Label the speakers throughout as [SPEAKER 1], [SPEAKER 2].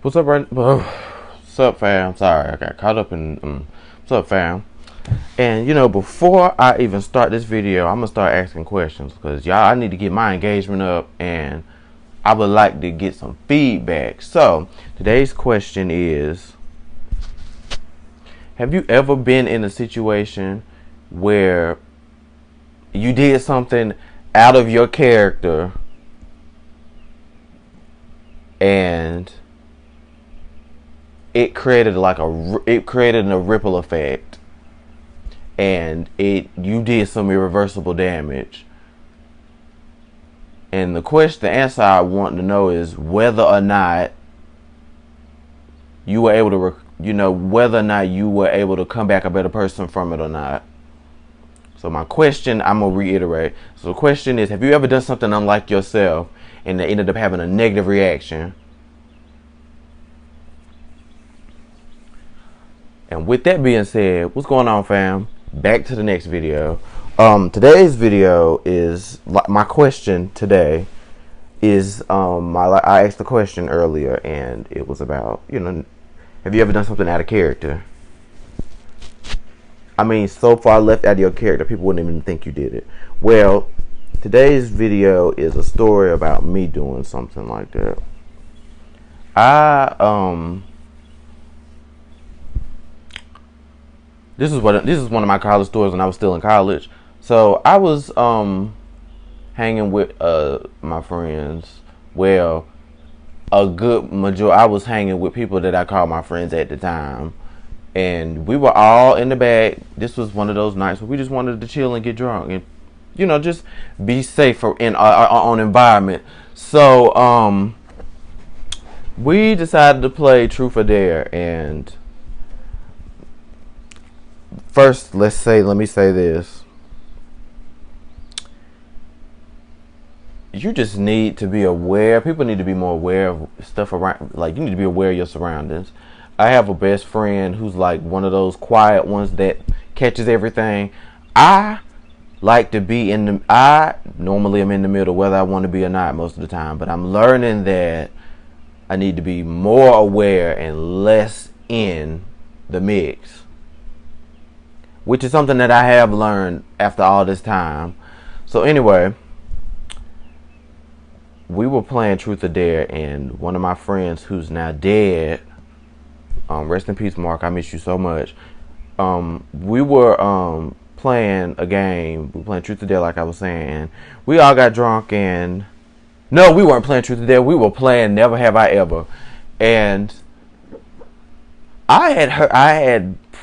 [SPEAKER 1] What's up, what's up, fam? Sorry, I got caught up in. What's up, fam? And before I even start this video, I'm gonna start asking questions because y'all, I need to get my engagement up, and I would like to get some feedback. So today's question is: have you ever been in a situation where you did something out of your character and it created a ripple effect, and you did some irreversible damage? And the answer I want to know is whether or not you were able to whether or not you were able to come back a better person from it or not. So my question, I'm gonna reiterate. So the question is, have you ever done something unlike yourself and it ended up having a negative reaction? And with that being said, what's going on, fam? Back to the next video. Today's video is my question today is I asked the question earlier, and it was about have you ever done something out of character? I mean, so far left out of your character, people wouldn't even think you did it. Well, today's video is a story about me doing something like that. This is one of my college stories when I was still in college. So I was hanging with my friends. Well, I was hanging with people that I called my friends at the time, and we were all in the back. This was one of those nights where we just wanted to chill and get drunk and just be safe in our own environment. So we decided to play Truth or Dare. And first, let me say this. You just need to be aware. People need to be more aware of stuff around. Like, you need to be aware of your surroundings. I have a best friend who's like one of those quiet ones that catches everything. I normally am in the middle, whether I want to be or not most of the time. But I'm learning that I need to be more aware and less in the mix, which is something that I have learned after all this time. So anyway, we were playing Truth or Dare, and one of my friends who's now dead, rest in peace, Mark, I miss you so much. We were playing a game. We were playing Truth or Dare, like I was saying. We all got drunk, and no, we weren't playing Truth or Dare. We were playing Never Have I Ever. And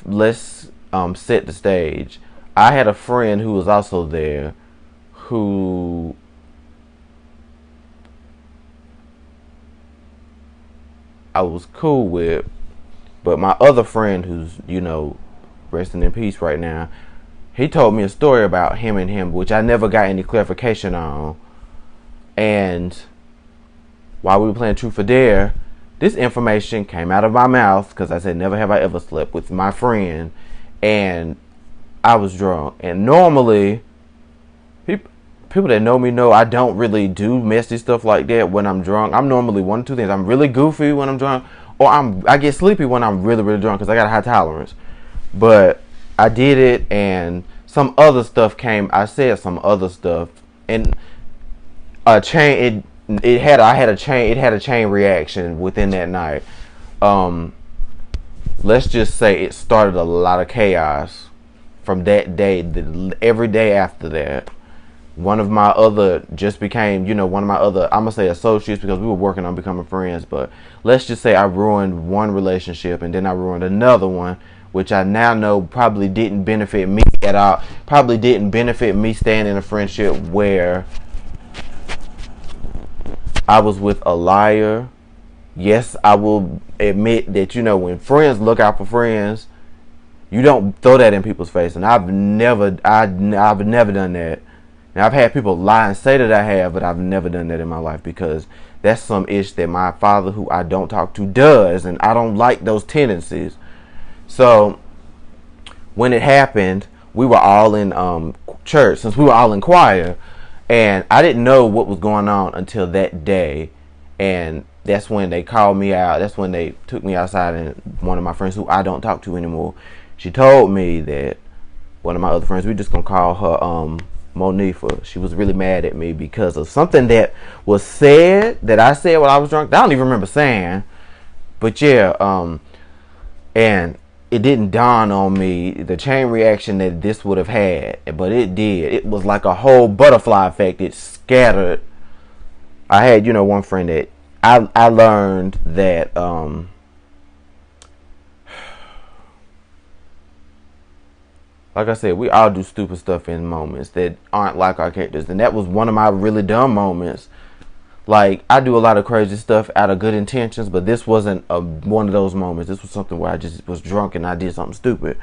[SPEAKER 1] let's set the stage. I had a friend who was also there who I was cool with, but my other friend who's resting in peace right now, he told me a story about him, which I never got any clarification on. And while we were playing Truth or Dare, this information came out of my mouth because I said, never have I ever slept with my friend, and I was drunk. And normally, people that know me know I don't really do messy stuff like that when I'm drunk. I'm normally one of two things. I'm really goofy when I'm drunk, or I get sleepy when I'm really, really drunk because I got a high tolerance. But I did it, and some other stuff came. I said some other stuff, and it had a chain reaction within that night. Let's just say it started a lot of chaos from that day. Every day after that, one of my other I'm gonna say associates because we were working on becoming friends, but let's just say I ruined one relationship, and then I ruined another one, which I now know probably didn't benefit me at all. Probably didn't benefit me staying in a friendship where I was with a liar. Yes, I will admit that when friends look out for friends, you don't throw that in people's face, and I've never done that. And I've had people lie and say that I have, but I've never done that in my life because that's some ish that my father, who I don't talk to, does, and I don't like those tendencies. So when it happened, we were all in church, since we were all in choir, and I didn't know what was going on until that day. And that's when they called me out. That's when they took me outside, and one of my friends who I don't talk to anymore, she told me that one of my other friends, we just gonna call her Monifa. She was really mad at me because of something that was said, that I said when I was drunk. I don't even remember saying, but yeah, and it didn't dawn on me the chain reaction that this would have had, but it did. It was like a whole butterfly effect. It scattered. I had, one friend that I learned that like I said, we all do stupid stuff in moments that aren't like our characters, and that was one of my really dumb moments. Like, I do a lot of crazy stuff out of good intentions, but this wasn't one of those moments. This was something where I just was drunk and I did something stupid.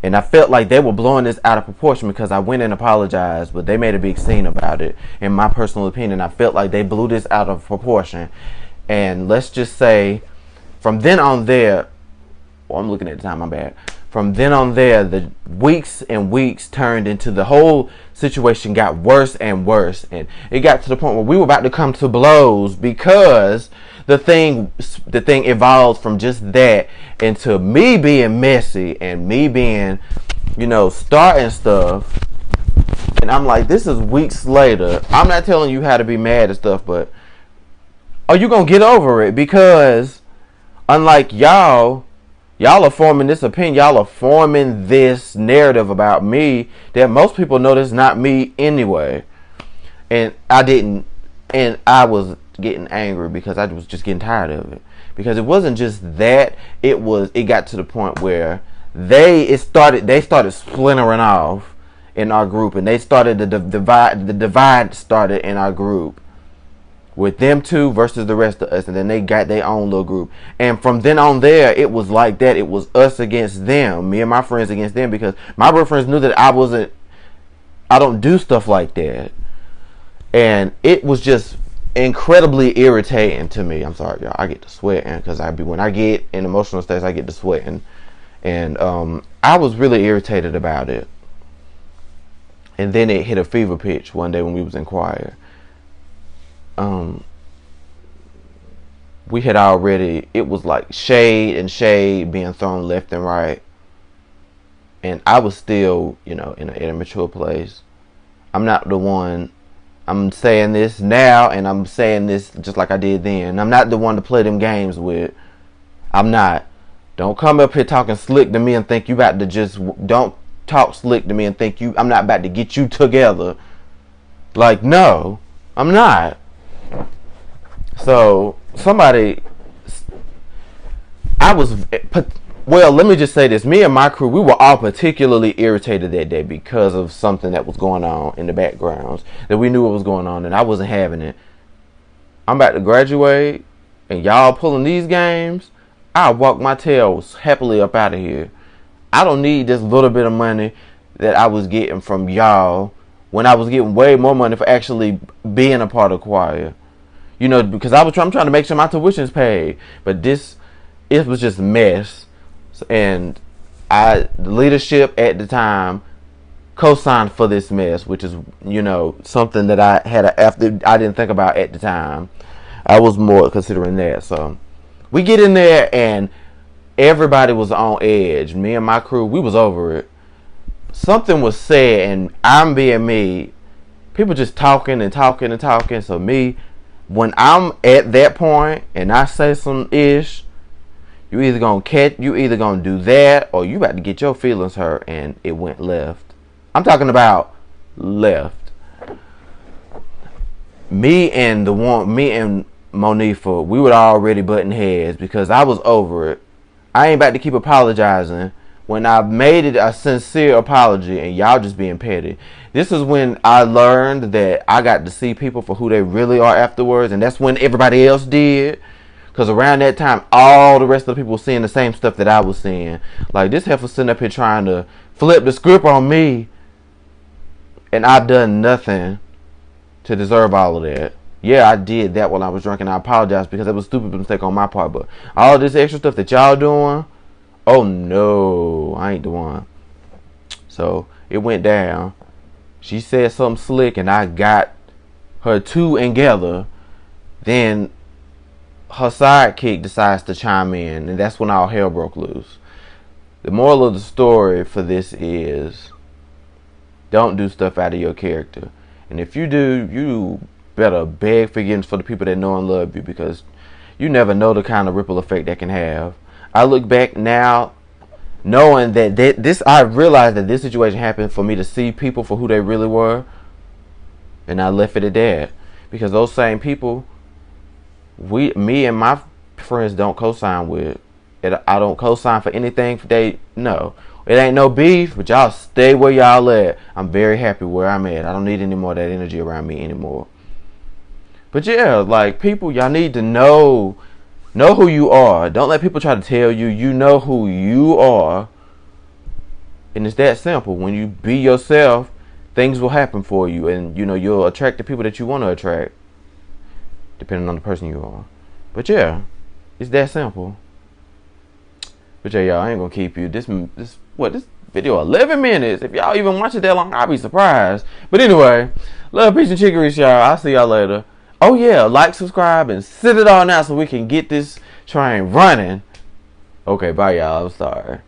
[SPEAKER 1] And I felt like they were blowing this out of proportion because I went and apologized, but they made a big scene about it. In my personal opinion, I felt like they blew this out of proportion. And let's just say, from then on there, I'm looking at the time, my bad. From then on there, the weeks and weeks turned into, the whole situation got worse and worse. And it got to the point where we were about to come to blows because the thing evolved from just that into me being messy and me being, starting stuff. And I'm like, this is weeks later. I'm not telling you how to be mad at stuff, but are you going to get over it? Because unlike y'all are forming this opinion. Y'all are forming this narrative about me that most people know that's not me anyway. And I was getting angry because I was just getting tired of it. Because it wasn't just that, it got to the point where they started splintering off in our group, and they started the divide started in our group. With them two versus the rest of us, and then they got their own little group. And from then on there, it was like that. It was us against them, me and my friends against them, because my real friends knew that I don't do stuff like that. And it was just incredibly irritating to me. I'm sorry, y'all. I get to sweating because when I get in emotional states, I get to sweating. And I was really irritated about it. And then it hit a fever pitch one day when we was in choir. We had already, it was like shade and shade being thrown left and right, and I was still, in an immature place. I'm not the one, I'm saying this now, and I'm saying this just like I did then. I'm not the one to play them games with. I'm not. Don't come up here talking slick to me and think you about to don't talk slick to me and think I'm not about to get you together. Like, no, I'm not. So let me just say this. Me and my crew, we were all particularly irritated that day because of something that was going on in the backgrounds that we knew what was going on, and I wasn't having it. I'm about to graduate, and y'all pulling these games. I walk my tail happily up out of here. I don't need this little bit of money that I was getting from y'all when I was getting way more money for actually being a part of choir. Because I'm trying to make sure my tuition's paid. But it was just a mess. And the leadership at the time co-signed for this mess, which is, something that I didn't think about at the time. I was more considering that. So we get in there and everybody was on edge. Me and my crew, we was over it. Something was said, and I'm being me. People just talking and talking and talking. So me, when I'm at that point and I say some ish, you either gonna do that, or you about to get your feelings hurt. And it went left. I'm talking about left. Me and Monifa, we would already button heads because I was over it. I ain't about to keep apologizing when I made it a sincere apology and y'all just being petty. This is when I learned that I got to see people for who they really are afterwards, and that's when everybody else did. Because around that time, all the rest of the people were seeing the same stuff that I was seeing. Like, this heifer sitting up here trying to flip the script on me, and I've done nothing to deserve all of that. Yeah, I did that while I was drunk, and I apologize because it was a stupid mistake on my part. But all this extra stuff that y'all doing, oh no, I ain't the one. So it went down. She said something slick, and I got her two together. Then her sidekick decides to chime in, and that's when all hell broke loose. The moral of the story for this is, don't do stuff out of your character. And if you do, you better beg forgiveness for the people that know and love you, because you never know the kind of ripple effect that can have. I look back now knowing that I realized that this situation happened for me to see people for who they really were, and I left it at that. Because those same people, me and my friends don't co-sign with. I don't co-sign for anything no. It ain't no beef, but y'all stay where y'all at. I'm very happy where I'm at. I don't need any more of that energy around me anymore. But yeah, like, people, y'all need to know who you are. Don't let people try to tell you. You know who you are. And it's that simple. When you be yourself, things will happen for you. And, you'll attract the people that you want to attract, depending on the person you are. But yeah, it's that simple. But yeah, y'all, I ain't gonna keep you. This video 11 minutes. If y'all even watch it that long, I'll be surprised. But anyway, love, peace, and chicory, y'all. I'll see y'all later. Oh yeah, like, subscribe, and sit it all now so we can get this train running. Okay, bye y'all. I'm sorry.